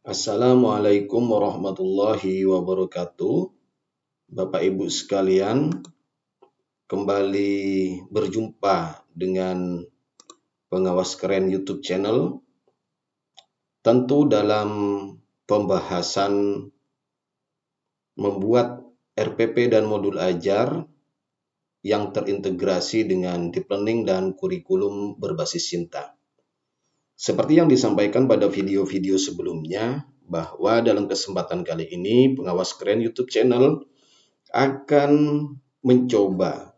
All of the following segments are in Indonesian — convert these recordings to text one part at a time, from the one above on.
Assalamualaikum warahmatullahi wabarakatuh. Bapak Ibu sekalian, kembali berjumpa dengan Pengawas Keren YouTube channel. Tentu dalam pembahasan membuat RPP dan modul ajar yang terintegrasi dengan deep learning dan kurikulum berbasis cinta. Seperti yang disampaikan pada video-video sebelumnya, bahwa dalam kesempatan kali ini Pengawas Keren YouTube channel akan mencoba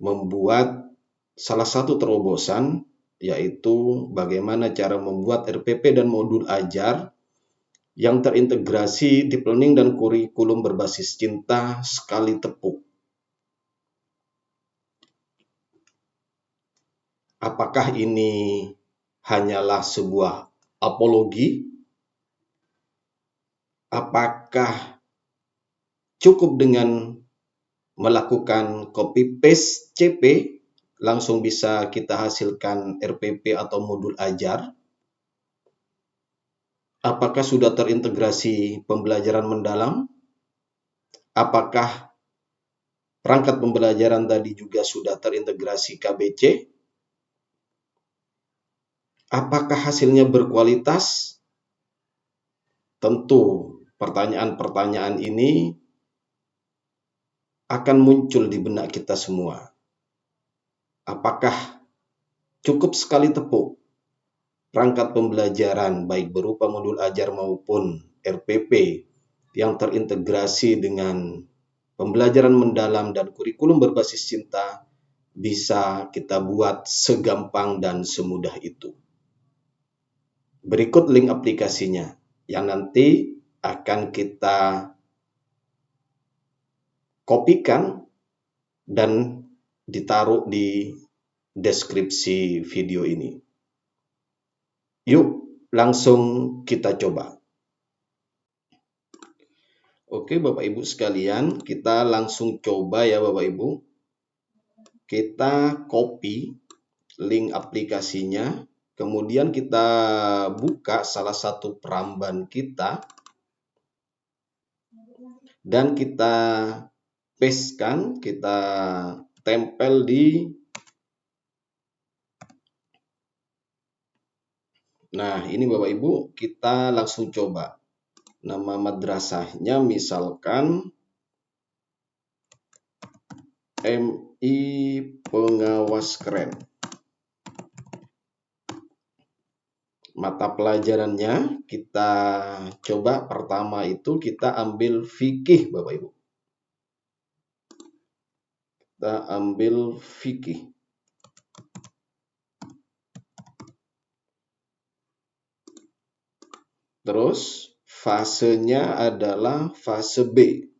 membuat salah satu terobosan, yaitu bagaimana cara membuat RPP dan modul ajar yang terintegrasi deep learning dan kurikulum berbasis cinta sekali tepuk. Apakah ini hanyalah sebuah apologi? Apakah cukup dengan melakukan copy paste CP langsung bisa kita hasilkan RPP atau modul ajar? Apakah sudah terintegrasi pembelajaran mendalam? Apakah perangkat pembelajaran tadi juga sudah terintegrasi KBC? Apakah hasilnya berkualitas? Tentu pertanyaan-pertanyaan ini akan muncul di benak kita semua. Apakah cukup sekali tepuk perangkat pembelajaran baik berupa modul ajar maupun RPP yang terintegrasi dengan pembelajaran mendalam dan kurikulum berbasis cinta bisa kita buat segampang dan semudah itu? Berikut link aplikasinya yang nanti akan kita kopikan dan ditaruh di deskripsi video ini. Yuk, langsung kita coba. Oke, Bapak Ibu sekalian, kita langsung coba ya Bapak Ibu. Kita copy link aplikasinya, kemudian kita buka salah satu peramban kita, dan kita pastekan, kita tempel di. Nah, ini Bapak Ibu, kita langsung coba. Nama madrasahnya misalkan MI Pengawas Keren. Mata pelajarannya kita coba pertama itu kita ambil fikih Bapak Ibu. Kita ambil fikih. Terus fasenya adalah fase B.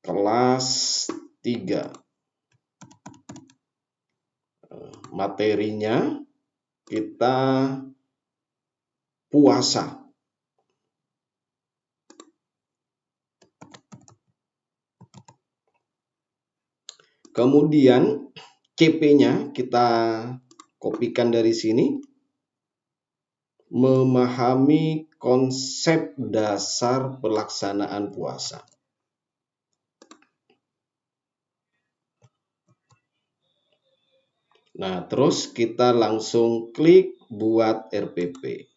Kelas 3. Materinya kita puasa. Kemudian CP-nya kita kopikan dari sini. Memahami konsep dasar pelaksanaan puasa. Nah, terus kita langsung klik buat RPP.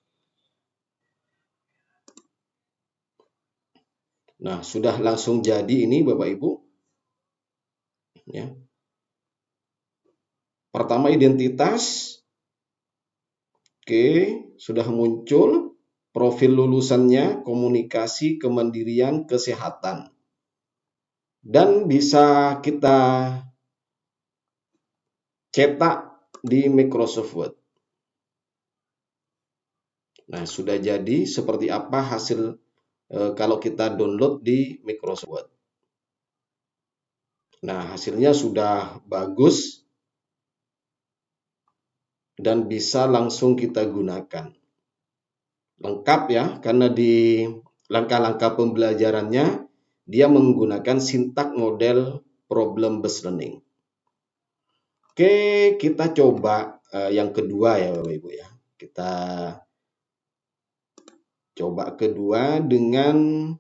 Nah, sudah langsung jadi ini Bapak Ibu. Ya. Pertama identitas. Oke, sudah muncul. Profil lulusannya, komunikasi, kemandirian, kesehatan. Dan bisa kita cetak di Microsoft Word. Nah, sudah jadi seperti apa hasil kalau kita download di Microsoft Word. Nah, hasilnya sudah bagus dan bisa langsung kita gunakan. Lengkap ya, karena di langkah-langkah pembelajarannya dia menggunakan sintak model problem based learning. Oke, kita coba yang kedua ya Bapak Ibu ya. Kita coba kedua dengan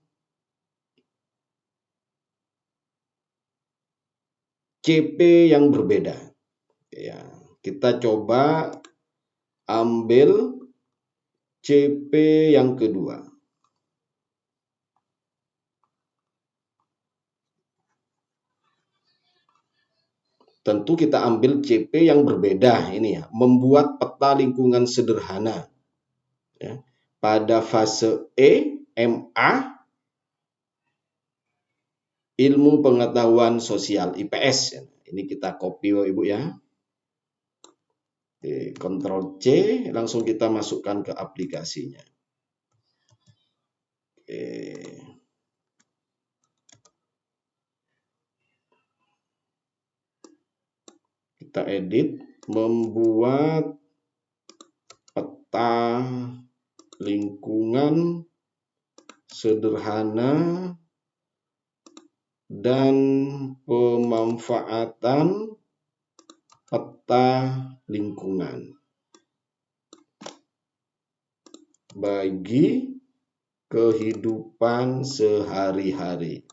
CP yang berbeda. Ya, kita coba ambil CP yang kedua. Tentu kita ambil CP yang berbeda ini ya, membuat peta lingkungan sederhana. Ya. Pada fase E, MA, Ilmu Pengetahuan Sosial, IPS. Ini kita copy Bapak Ibu ya. Oke, Ctrl C, langsung kita masukkan ke aplikasinya. Oke. Kita edit, membuat peta lingkungan sederhana dan pemanfaatan peta lingkungan bagi kehidupan sehari-hari.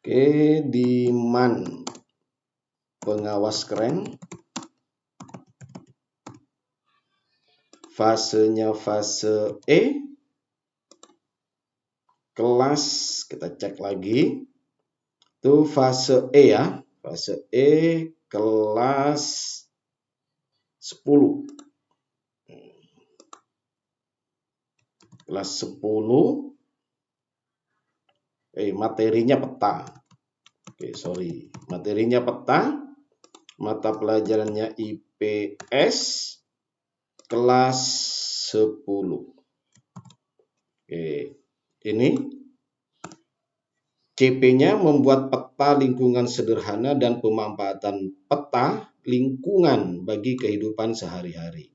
Oke, di man pengawas keren. Fasenya fase E. Kelas kita cek lagi. Itu fase E ya. Fase E kelas 10. Kelas 10. Materinya peta. Sorry. Materinya peta. Mata pelajarannya IPS. Kelas 10. Ini CP-nya membuat peta lingkungan sederhana dan pemanfaatan peta lingkungan bagi kehidupan sehari-hari.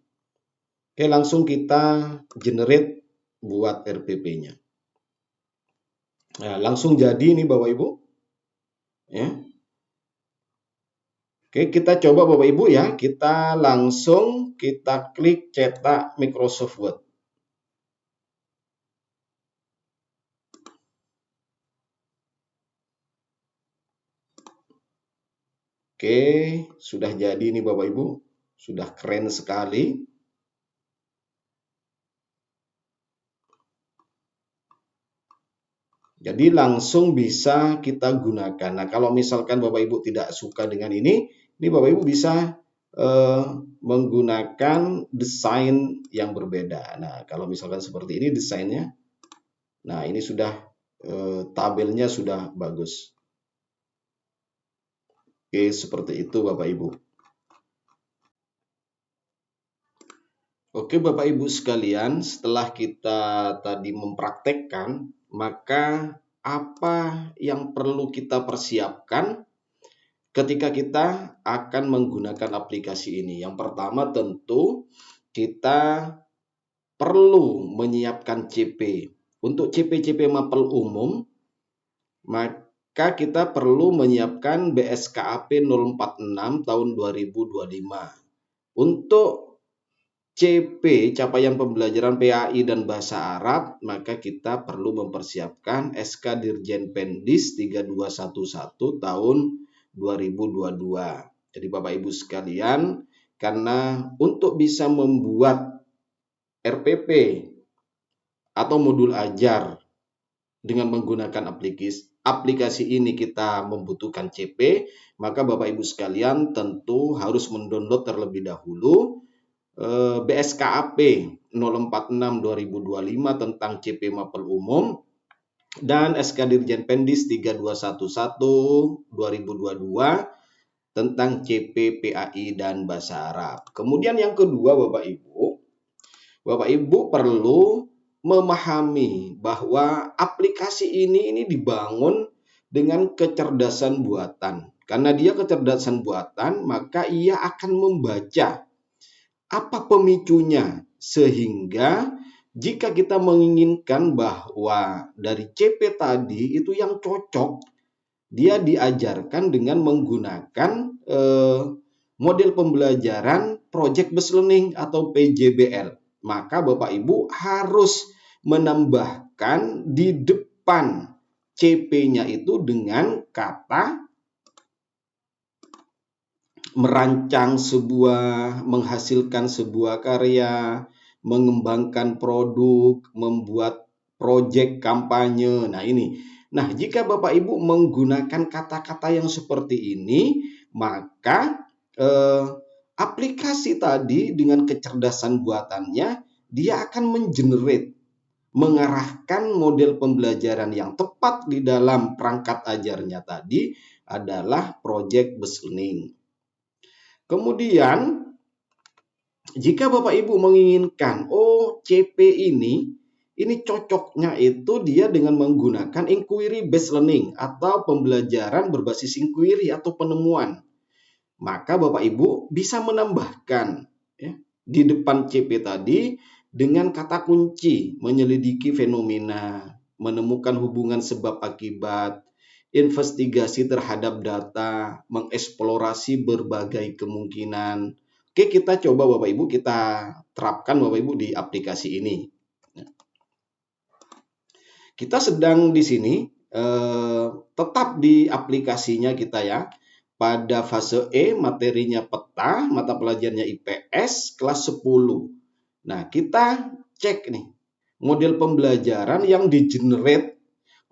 Langsung kita generate buat RPP-nya. Nah, langsung jadi nih Bapak Ibu. Ya. Kita coba Bapak Ibu ya. Kita langsung kita klik cetak Microsoft Word. Sudah jadi nih Bapak Ibu. Sudah keren sekali. Jadi langsung bisa kita gunakan. Nah, kalau misalkan Bapak Ibu tidak suka dengan ini Bapak Ibu bisa menggunakan desain yang berbeda. Nah, kalau misalkan seperti ini desainnya. Nah, ini sudah tabelnya sudah bagus. Seperti itu Bapak Ibu. Bapak Ibu sekalian, setelah kita tadi mempraktekkan, maka apa yang perlu kita persiapkan ketika kita akan menggunakan aplikasi ini? Yang pertama tentu kita perlu menyiapkan CP. Untuk CP-CP mapel umum, maka kita perlu menyiapkan BSKAP 046 tahun 2025. Untuk CP, capaian pembelajaran PAI dan Bahasa Arab, maka kita perlu mempersiapkan SK Dirjen Pendis 3211 tahun 2022. Jadi Bapak Ibu sekalian, karena untuk bisa membuat RPP atau modul ajar dengan menggunakan aplikasi ini kita membutuhkan CP, maka Bapak Ibu sekalian tentu harus mendownload terlebih dahulu BSKAP 046 2025 tentang CP mapel umum dan SK Dirjen Pendis 3211 2022 tentang CP PAI dan Bahasa Arab. Kemudian yang kedua Bapak Ibu perlu memahami bahwa aplikasi ini dibangun dengan kecerdasan buatan. Karena dia kecerdasan buatan, maka ia akan membaca apa pemicunya, sehingga jika kita menginginkan bahwa dari CP tadi itu yang cocok, dia diajarkan dengan menggunakan model pembelajaran Project Based Learning atau PJBL. Maka Bapak Ibu harus menambahkan di depan CP-nya itu dengan kata merancang menghasilkan sebuah karya, mengembangkan produk, membuat proyek kampanye. Nah, ini. Nah, jika Bapak Ibu menggunakan kata-kata yang seperti ini, maka aplikasi tadi dengan kecerdasan buatannya, dia akan mengarahkan model pembelajaran yang tepat di dalam perangkat ajarnya tadi adalah project based learning. Kemudian, jika Bapak Ibu menginginkan, CP ini cocoknya itu dia dengan menggunakan inquiry based learning atau pembelajaran berbasis inquiry atau penemuan. Maka Bapak Ibu bisa menambahkan ya, di depan CP tadi dengan kata kunci menyelidiki fenomena, menemukan hubungan sebab akibat, investigasi terhadap data, mengeksplorasi berbagai kemungkinan. Oke, kita coba Bapak Ibu, kita terapkan Bapak Ibu di aplikasi ini. Kita sedang di sini tetap di aplikasinya kita ya. Pada fase E materinya peta, mata pelajarannya IPS kelas 10. Nah, kita cek nih. Model pembelajaran yang di-generate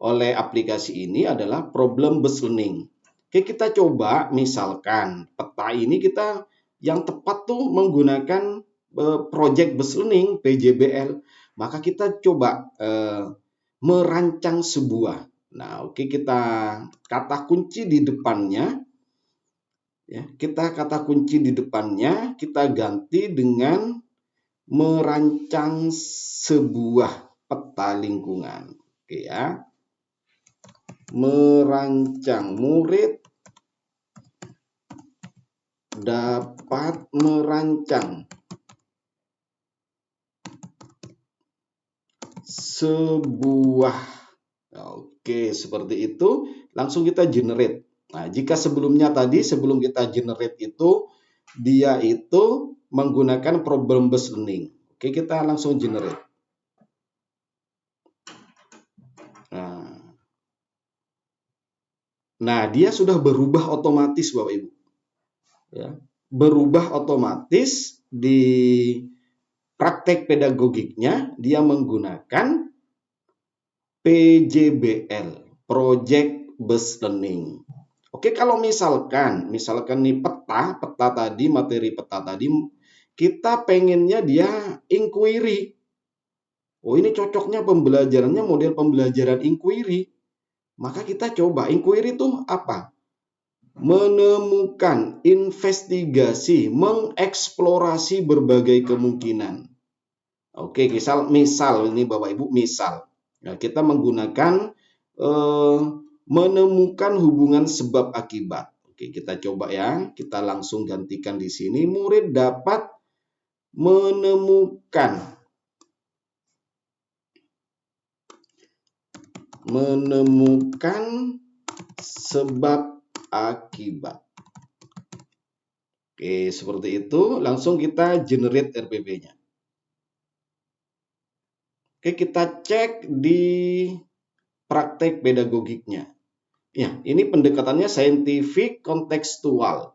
oleh aplikasi ini adalah problem based learning. Oke, kita coba misalkan peta ini kita yang tepat tuh menggunakan project based learning PJBL. Maka kita coba merancang sebuah. Nah, oke, kita kata kunci di depannya ya, kita kata kunci di depannya kita ganti dengan merancang sebuah peta lingkungan. Oke ya. Merancang, murid dapat merancang sebuah. Oke, seperti itu. Langsung kita generate. Nah, jika sebelumnya tadi, sebelum kita generate itu, dia itu menggunakan problem based learning. Oke, kita langsung generate. Nah, dia sudah berubah otomatis Bapak Ibu. Ya, berubah otomatis di praktek pedagogiknya, dia menggunakan PJBL, Project Based Learning. Oke, kalau misalkan nih peta tadi, materi peta tadi, kita pengennya dia inquiry. Oh, ini cocoknya pembelajarannya model pembelajaran inquiry. Maka kita coba, inquiry itu apa? Menemukan, investigasi, mengeksplorasi berbagai kemungkinan. Oke, misal ini Bapak Ibu, misal. Nah, kita menggunakan menemukan hubungan sebab akibat. Oke, kita coba ya. Kita langsung gantikan di sini. Murid dapat menemukan sebab akibat. Oke, seperti itu. Langsung kita generate RPP-nya. Oke, kita cek di praktek pedagogiknya. Ya, ini pendekatannya scientific kontekstual.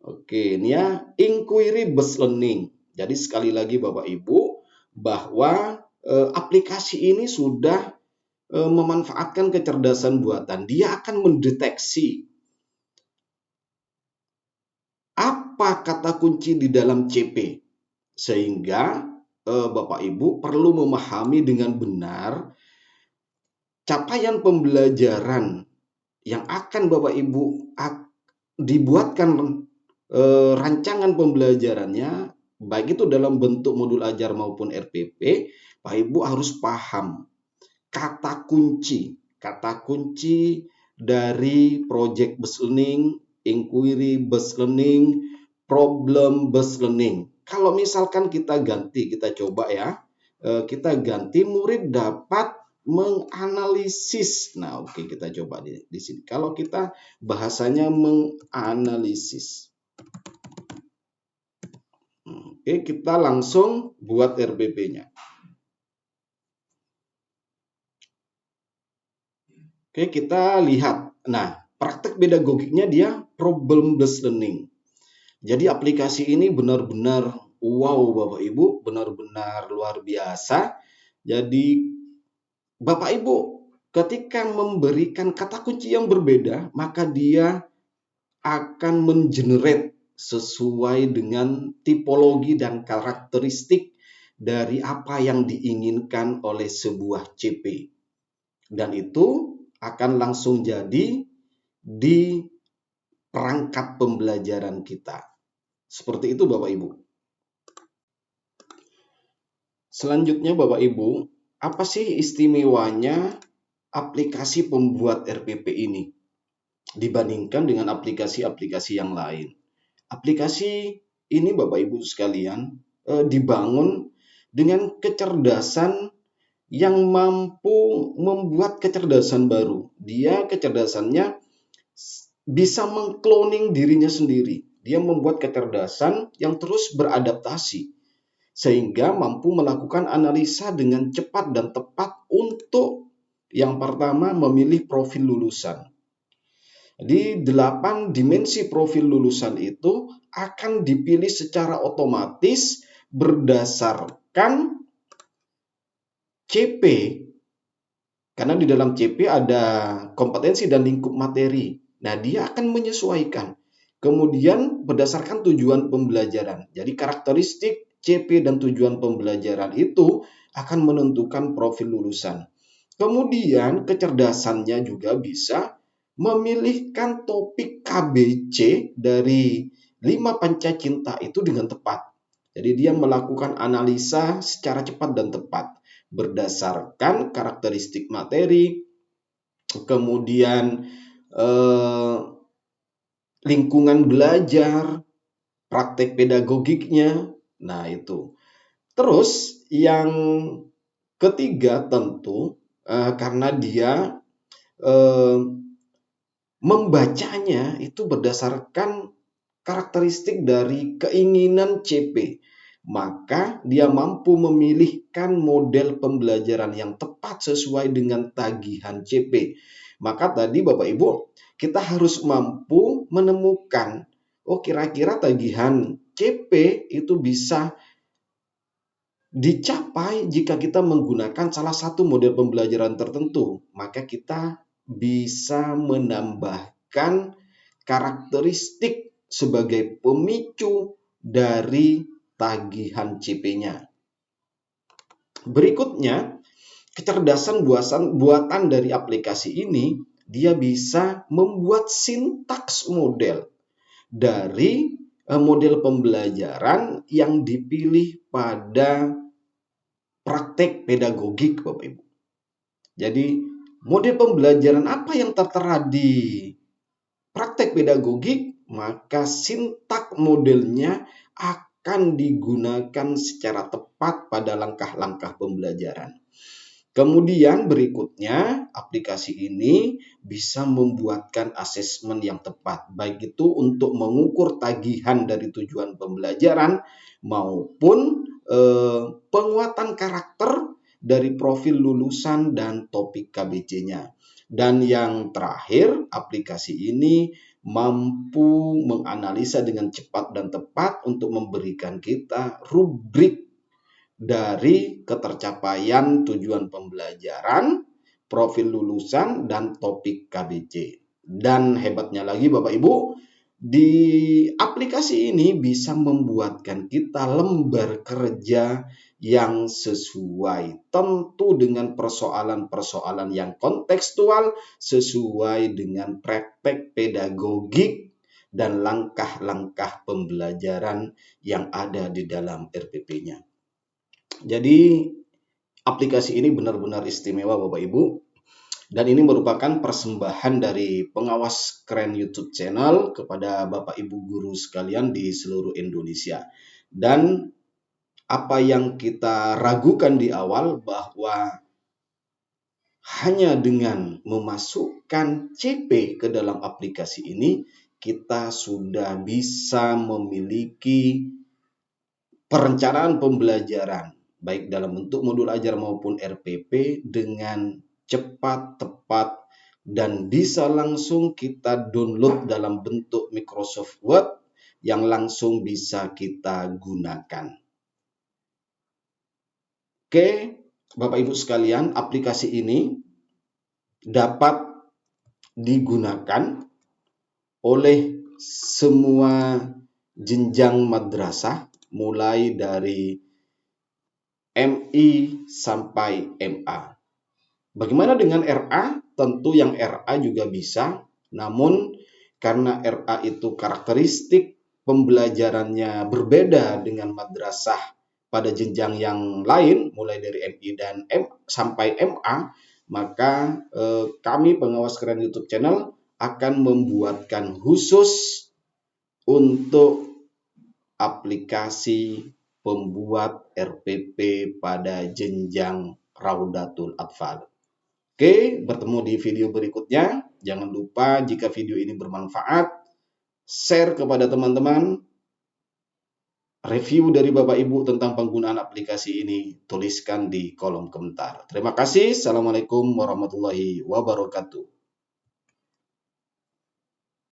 Oke, ini ya inquiry based learning. Jadi sekali lagi Bapak Ibu bahwa aplikasi ini sudah memanfaatkan kecerdasan buatan. Dia akan mendeteksi apa kata kunci di dalam CP. Sehingga Bapak Ibu perlu memahami dengan benar capaian pembelajaran yang akan Bapak Ibu dibuatkan rancangan pembelajarannya, baik itu dalam bentuk modul ajar maupun RPP, Pak Ibu harus paham kata kunci dari project based learning, inquiry based learning, problem based learning. Kalau misalkan kita coba ya, kita ganti murid dapat menganalisis. Nah, oke, kita coba di sini. Kalau kita bahasanya menganalisis. Oke, kita langsung buat RPP-nya. Oke, kita lihat. Nah, praktek pedagogiknya dia problem based learning. Jadi aplikasi ini benar-benar wow Bapak Ibu, benar-benar luar biasa. Jadi Bapak Ibu ketika memberikan kata kunci yang berbeda, maka dia akan mengenerate sesuai dengan tipologi dan karakteristik dari apa yang diinginkan oleh sebuah CP. Dan itu akan langsung jadi di perangkat pembelajaran kita. Seperti itu Bapak Ibu. Selanjutnya Bapak Ibu, apa sih istimewanya aplikasi pembuat RPP ini dibandingkan dengan aplikasi-aplikasi yang lain? Aplikasi ini Bapak Ibu sekalian dibangun dengan kecerdasan yang mampu membuat kecerdasan baru. Dia kecerdasannya bisa mengkloning dirinya sendiri. Dia membuat kecerdasan yang terus beradaptasi sehingga mampu melakukan analisa dengan cepat dan tepat untuk yang pertama memilih profil lulusan. Di 8 dimensi profil lulusan itu akan dipilih secara otomatis berdasarkan CP, karena di dalam CP ada kompetensi dan lingkup materi. Nah, dia akan menyesuaikan. Kemudian berdasarkan tujuan pembelajaran. Jadi karakteristik CP dan tujuan pembelajaran itu akan menentukan profil lulusan. Kemudian kecerdasannya juga bisa memilihkan topik KBC dari 5 panca cinta itu dengan tepat. Jadi dia melakukan analisa secara cepat dan tepat berdasarkan karakteristik materi, kemudian lingkungan belajar, praktek pedagogiknya. Nah, itu. Terus yang ketiga tentu karena dia membacanya itu berdasarkan karakteristik dari keinginan CP, maka dia mampu memilihkan model pembelajaran yang tepat sesuai dengan tagihan CP. Maka tadi Bapak Ibu, kita harus mampu menemukan, oh kira-kira tagihan CP itu bisa dicapai jika kita menggunakan salah satu model pembelajaran tertentu. Maka kita bisa menambahkan karakteristik sebagai pemicu dari tagihan CP-nya. Berikutnya, kecerdasan buatan dari aplikasi ini, dia bisa membuat sintaks model dari model pembelajaran yang dipilih pada praktek pedagogik, Bapak Ibu. Jadi, model pembelajaran apa yang tertera di praktek pedagogik, maka sintak modelnya akan digunakan secara tepat pada langkah-langkah pembelajaran. Kemudian berikutnya, aplikasi ini bisa membuatkan asesmen yang tepat, baik itu untuk mengukur tagihan dari tujuan pembelajaran maupun penguatan karakter dari profil lulusan dan topik KBC-nya. Dan yang terakhir, aplikasi ini mampu menganalisa dengan cepat dan tepat untuk memberikan kita rubrik dari ketercapaian tujuan pembelajaran, profil lulusan, dan topik KBC. Dan hebatnya lagi Bapak Ibu, di aplikasi ini bisa membuatkan kita lembar kerja yang sesuai, tentu dengan persoalan-persoalan yang kontekstual, sesuai dengan praktek pedagogik dan langkah-langkah pembelajaran yang ada di dalam RPP-nya. Jadi aplikasi ini benar-benar istimewa Bapak Ibu. Dan ini merupakan persembahan dari pengawas keren YouTube channel kepada Bapak Ibu guru sekalian di seluruh Indonesia. Dan apa yang kita ragukan di awal bahwa hanya dengan memasukkan CP ke dalam aplikasi ini, kita sudah bisa memiliki perencanaan pembelajaran, baik dalam bentuk modul ajar maupun RPP dengan cepat, tepat, dan bisa langsung kita download dalam bentuk Microsoft Word yang langsung bisa kita gunakan. Oke, Bapak Ibu sekalian, aplikasi ini dapat digunakan oleh semua jenjang madrasah, mulai dari MI sampai MA. Bagaimana dengan RA? Tentu yang RA juga bisa, namun karena RA itu karakteristik pembelajarannya berbeda dengan madrasah pada jenjang yang lain, mulai dari MI dan sampai MA, maka kami pengawas keren YouTube channel akan membuatkan khusus untuk aplikasi pembuat RPP pada jenjang Raudatul Atfal. Oke, bertemu di video berikutnya. Jangan lupa jika video ini bermanfaat, share kepada teman-teman. Review dari Bapak Ibu tentang penggunaan aplikasi ini, tuliskan di kolom komentar. Terima kasih. Assalamualaikum warahmatullahi wabarakatuh.